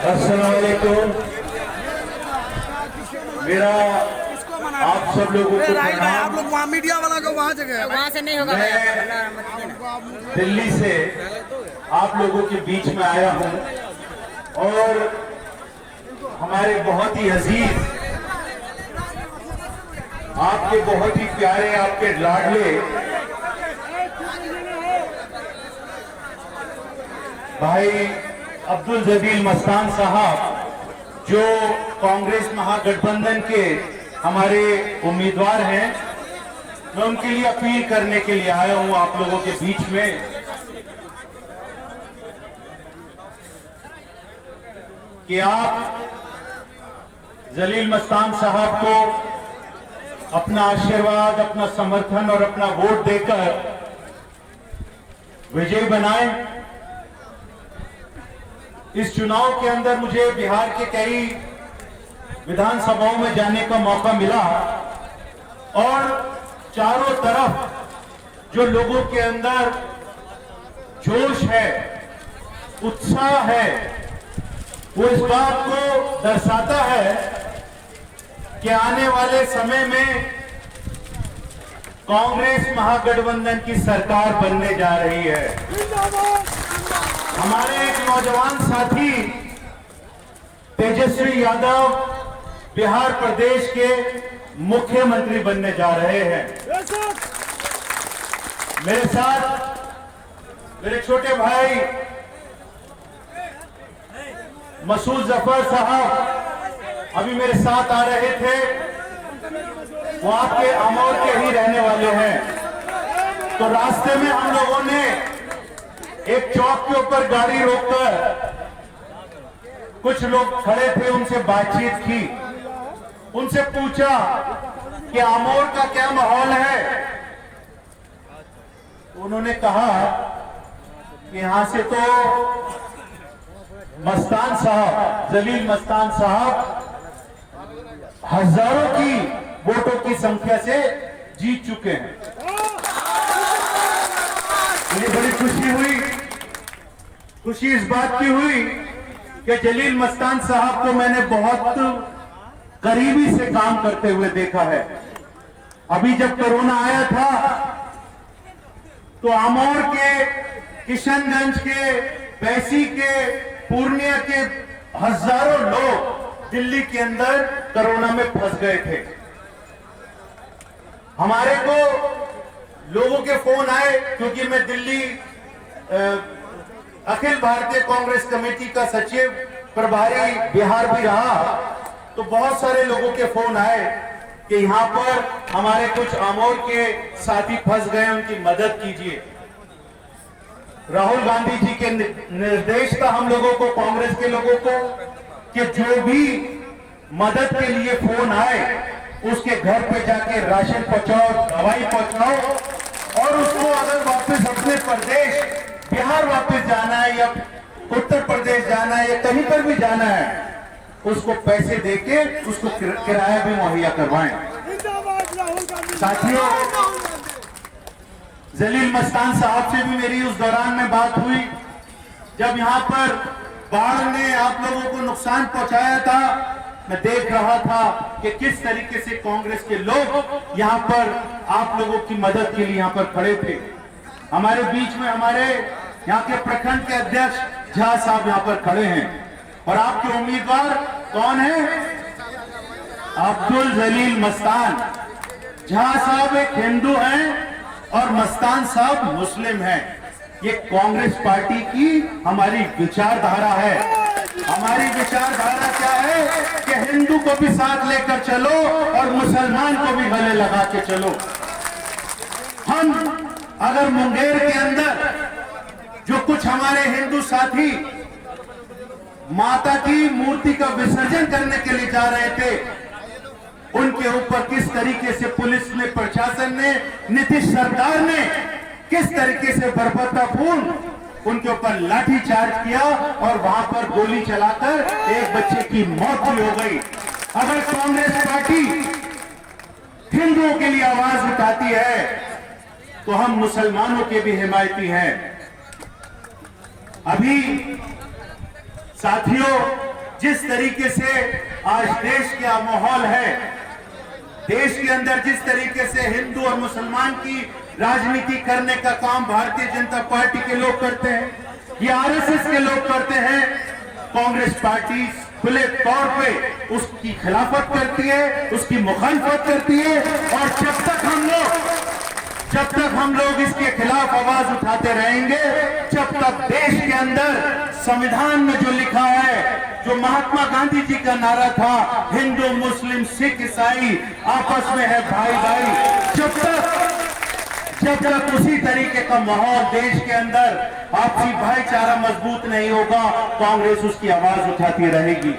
अस्सलाम वालेकुम। मेरा आप सब लोगों को आप लोग वहाँ मीडिया वाला को वहाँ जगह वहाँ से नहीं होगा। मैं दिल्ली से आप लोगों के बीच में आया हूँ और हमारे बहुत ही अजीज, आपके बहुत ही प्यारे, आपके लाडले भाई अब्दुल जलील मस्तान साहब, जो कांग्रेस महागठबंधन के हमारे उम्मीदवार हैं, मैं उनके लिए अपील करने के लिए आया हूं आप लोगों के बीच में कि आप जलील मस्तान साहब को अपना आशीर्वाद, अपना समर्थन और अपना वोट देकर विजयी बनाएं। इस चुनाव के अंदर मुझे बिहार के कई विधानसभाओं में जाने का मौका मिला और चारों तरफ जो लोगों के अंदर जोश है, उत्साह है, वो इस बात को दर्शाता है कि आने वाले समय में कांग्रेस महागठबंधन की सरकार बनने जा रही है। हमारे एक नौजवान साथी तेजस्वी यादव बिहार प्रदेश के मुख्यमंत्री बनने जा रहे हैं। मेरे साथ मेरे छोटे भाई मसूद जफर साहब अभी मेरे साथ आ रहे थे। वो आपके अमौर के ही रहने वाले हैं। तो रास्ते में हम लोगों ने एक चौक के ऊपर गाड़ी रोककर कुछ लोग खड़े थे, उनसे बातचीत की, उनसे पूछा कि अमौर का क्या माहौल है। उन्होंने कहा कि यहां से तो मस्तान साहब, जलील मस्तान साहब हजारों की वोटों की संख्या से जीत चुके हैं। मुझे बड़ी खुशी हुई, खुशी इस बात की हुई कि जलील मस्तान साहब को मैंने बहुत करीबी से काम करते हुए देखा है। अभी जब कोरोना आया था तो अमौर के, किशनगंज के, बैसी के, पूर्णिया के हजारों लोग दिल्ली के अंदर कोरोना में फंस गए थे। हमारे को लोगों के फोन आए, क्योंकि मैं दिल्ली अखिल भारतीय कांग्रेस कमेटी का सचिव प्रभारी बिहार भी रहा, तो बहुत सारे लोगों के फोन आए कि यहां पर हमारे कुछ अमौर के साथी फंस गए, उनकी मदद कीजिए। राहुल गांधी जी के निर्देश था हम लोगों को, कांग्रेस के लोगों को, कि जो भी मदद के लिए फोन आए उसके घर पे जाके राशन पहुंचाओ, दवाई पहुंचाओ, और उसको अगर वापस अपने प्रदेश बिहार वापस जाना है या उत्तर प्रदेश जाना है या कहीं पर भी जाना है, उसको पैसे देके उसको किराया भी मुहैया करवाएं। साथियों, जलील मस्तान साहब से भी मेरी उस दौरान में बात हुई जब यहां पर बाढ़ ने आप लोगों को नुकसान पहुंचाया था। मैं देख रहा था कि किस तरीके से कांग्रेस के लोग यहां पर आप लोगों की मदद के लिए यहां पर खड़े थे। हमारे बीच में हमारे यहाँ के प्रखंड के अध्यक्ष झा साहब यहां पर खड़े हैं और आपके उम्मीदवार कौन है? अब्दुल जलील मस्तान। झा साहब एक हिंदू हैं और मस्तान साहब मुस्लिम हैं। ये कांग्रेस पार्टी की हमारी विचारधारा है। हमारी विचारधारा क्या है कि हिंदू को भी साथ लेकर चलो और मुसलमान को भी गले लगा के चलो। हम अगर मुंगेर के अंदर जो कुछ हमारे हिंदू साथी माता की मूर्ति का विसर्जन करने के लिए जा रहे थे, उनके ऊपर किस तरीके से पुलिस ने, प्रशासन ने, नीतीश सरकार ने किस तरीके से बर्बरतापूर्ण उनके ऊपर लाठी चार्ज किया और वहां पर गोली चलाकर एक बच्चे की मौत भी हो गई। अगर कांग्रेस पार्टी हिंदुओं के लिए आवाज उठाती है तो हम मुसलमानों के भी हिमायती हैं। अभी साथियों, जिस तरीके से आज देश का माहौल है, देश के अंदर जिस तरीके से हिंदू और मुसलमान की राजनीति करने का काम भारतीय जनता पार्टी के लोग करते हैं, ये आरएसएस के लोग करते हैं, कांग्रेस पार्टी खुले तौर पे उसकी खिलाफत करती है, उसकी मुखालफत करती है। और जब तक हम लोग इसके खिलाफ आवाज उठाते रहेंगे, जब तक देश के अंदर संविधान में जो लिखा है, जो महात्मा गांधी जी का नारा था, हिंदू मुस्लिम सिख ईसाई आपस में है भाई भाई, जब तक उसी तरीके का माहौल देश के अंदर आपसी भाईचारा मजबूत नहीं होगा, कांग्रेस उसकी आवाज उठाती रहेगी।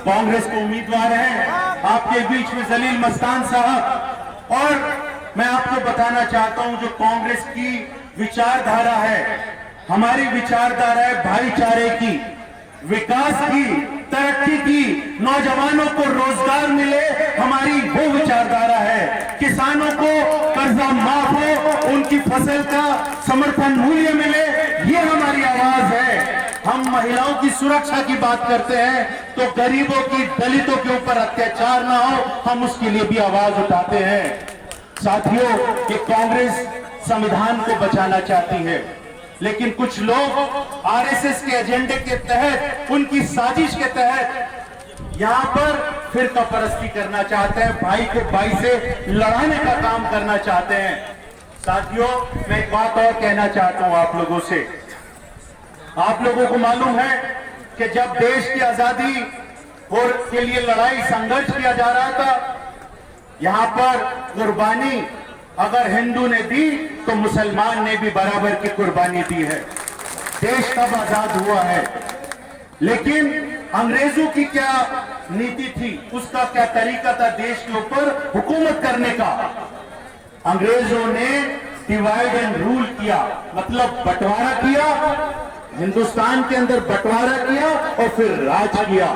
कांग्रेस को उम्मीदवार हैं आपके बीच में जलील मस्तान साहब, और मैं आपको बताना चाहता हूं जो कांग्रेस की विचारधारा है, हमारी विचारधारा है भाईचारे की, विकास की, तरक्की की, नौजवानों को रोजगार मिले, हमारी वो विचारधारा है। किसानों को कर्जा माफ हो, उनकी फसल का समर्थन मूल्य मिले, ये हमारी आवाज है। हम महिलाओं की सुरक्षा की बात करते हैं तो गरीबों की, दलितों के ऊपर अत्याचार ना हो, हम उसके लिए भी आवाज उठाते हैं। साथियों, ये कांग्रेस संविधान को बचाना चाहती है, लेकिन कुछ लोग आरएसएस के एजेंडे के तहत, उनकी साजिश के तहत यहां पर फिरका परस्ती करना चाहते हैं, भाई को भाई से लड़ाने का काम करना चाहते हैं। साथियों, मैं एक बात और कहना चाहता हूं आप लोगों से। आप लोगों को मालूम है कि जब देश की आजादी और के लिए लड़ाई संघर्ष किया जा रहा था, यहां पर कुर्बानी अगर हिंदू ने दी तो मुसलमान ने भी बराबर की कुर्बानी दी है। देश कब आजाद हुआ है, लेकिन अंग्रेजों की क्या नीति थी, उसका क्या तरीका था देश के ऊपर हुकूमत करने का। अंग्रेजों ने डिवाइड एंड रूल किया, मतलब बंटवारा किया, हिंदुस्तान के अंदर बंटवारा किया और फिर राज किया।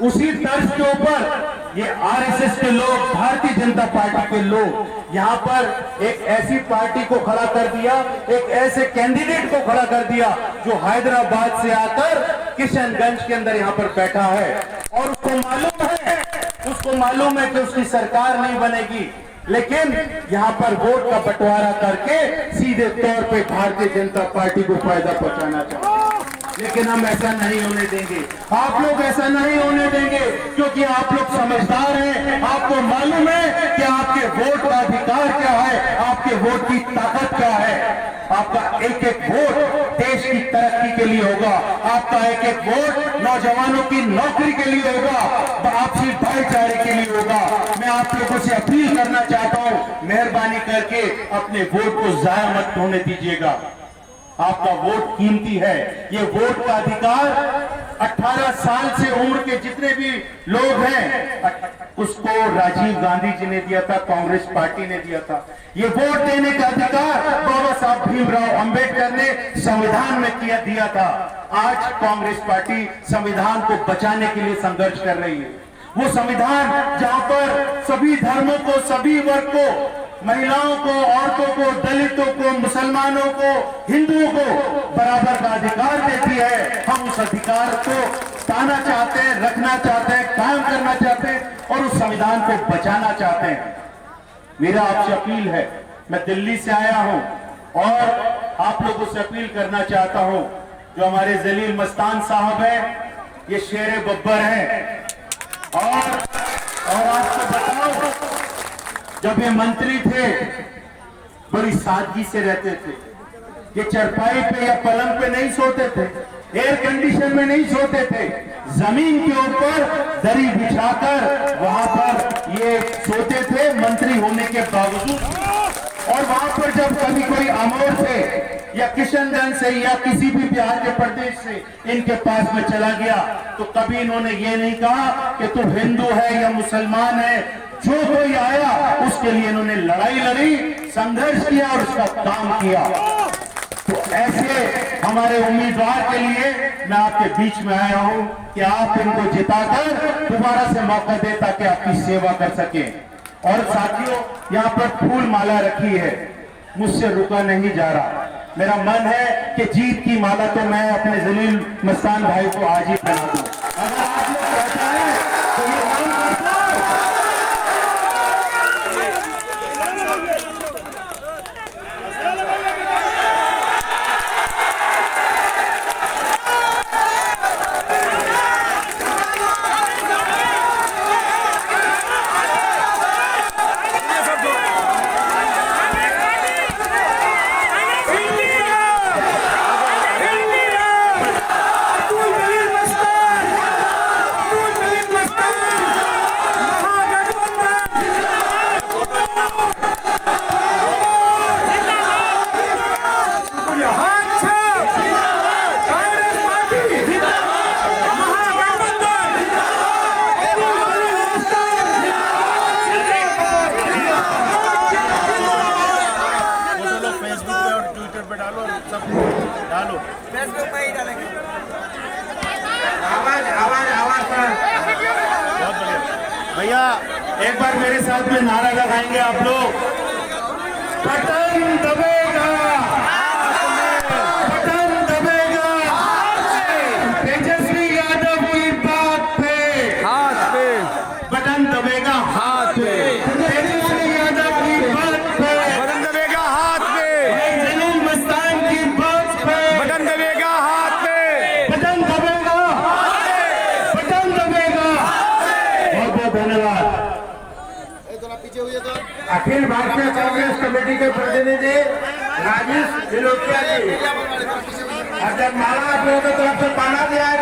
उसी तर्ज के ऊपर ये आरएसएस के लोग, भारतीय जनता पार्टी के लोग यहां पर एक ऐसी पार्टी को खड़ा कर दिया, एक ऐसे कैंडिडेट को खड़ा कर दिया जो हैदराबाद से आकर किशनगंज के अंदर यहां पर बैठा है, और उसको मालूम है कि उसकी सरकार नहीं बनेगी, लेकिन यहां पर वोट का बंटवारा करके सीधे तौर पे भारतीय जनता पार्टी को फायदा पहुंचाना चाहते हैं। लेकिन हम ऐसा नहीं होने देंगे, आप लोग ऐसा नहीं होने देंगे, क्योंकि आप लोग समझदार हैं, आपको मालूम है कि आपके वोट का अधिकार क्या है, आपके वोट की ताकत क्या है। आपका एक एक वोट देश की तरक्की के लिए होगा, आपका एक एक वोट नौजवानों की नौकरी के लिए होगा, आपसी भाईचारे के लिए होगा। मैं आप लोगों से अपील करना चाहता हूं, मेहरबानी करके अपने वोट को जाया मत होने दीजिएगा। आपका वोट कीमती है, ये वोट का अधिकार 18 साल से उम्र के जितने भी लोग हैं उसको राजीव गांधी जी ने दिया था, कांग्रेस पार्टी ने दिया था। ये वोट देने का अधिकार बाबा साहब भीमराव अंबेडकर ने संविधान में दिया था। आज कांग्रेस पार्टी संविधान को बचाने के लिए संघर्ष कर रही है। वो संविधान जहां पर सभी धर्मों को, सभी वर्ग को, महिलाओं को, औरतों को, दलितों को, मुसलमानों को, हिंदुओं को बराबर का अधिकार देती है, हम उस अधिकार को पाना चाहते हैं, रखना चाहते हैं, कायम करना चाहते हैं और उस संविधान को बचाना चाहते हैं। मेरा आपसे अपील है, मैं दिल्ली से आया हूं और आप लोगों से अपील करना चाहता हूं, जो हमारे जलील मस्तान साहब हैं, ये शेर बब्बर हैं, और आपको बताओ, जब ये मंत्री थे बड़ी सादगी से रहते थे, ये चरपाई पे या पलंग पे नहीं सोते थे, एयर कंडीशन में नहीं सोते थे, जमीन के ऊपर दरी बिछाकर वहां पर ये सोते थे मंत्री होने के बावजूद। और वहां पर जब कभी कोई अमोर से या किशनगंज से या किसी भी बिहार के प्रदेश से इनके पास में चला गया तो कभी इन्होंने ये नहीं कहा कि तू हिंदू है या मुसलमान है, जो कोई आया उसके लिए इन्होंने लड़ाई लड़ी, संघर्ष किया और उसका काम किया। तो ऐसे हमारे उम्मीदवार के लिए मैं आपके बीच में आया हूं कि आप इनको जिताकर दोबारा से मौका दें ताकि आपकी सेवा कर सकें। और साथियों, यहाँ पर फूल माला रखी है, मुझसे रुका नहीं जा रहा। मेरा मन है कि जीत की माला तो मैं अपने जलील मस्तान भाई को आज ही बना दूं। अगर आप लोग कहते हैं तो ये काम करता है। डालो फेसबुक पे ही डालेंगे। आवाज आवाज आवाज बहुत बढ़िया भैया, एक बार मेरे साथ में नारा लगाएंगे आप लोग। बटन दबेगा, बटन दबेगा, तेजस्वी यादव की बात पे हाथ पे बटन दबेगा, हाथ पे तेजस्वी यादव की बात पे बटन दबेगा, हाथ पे जलील मस्तान की बात पे बटन दबेगा, हाथ पे बटन दबेगा, बटन दबेगा। बहुत बहुत धन्यवाद। अखिल भारतीय कांग्रेस कमेटी के प्रतिनिधि राजेश भिलोटिया जी, और जब माला आप लोगों की तरफ से पाना दिया है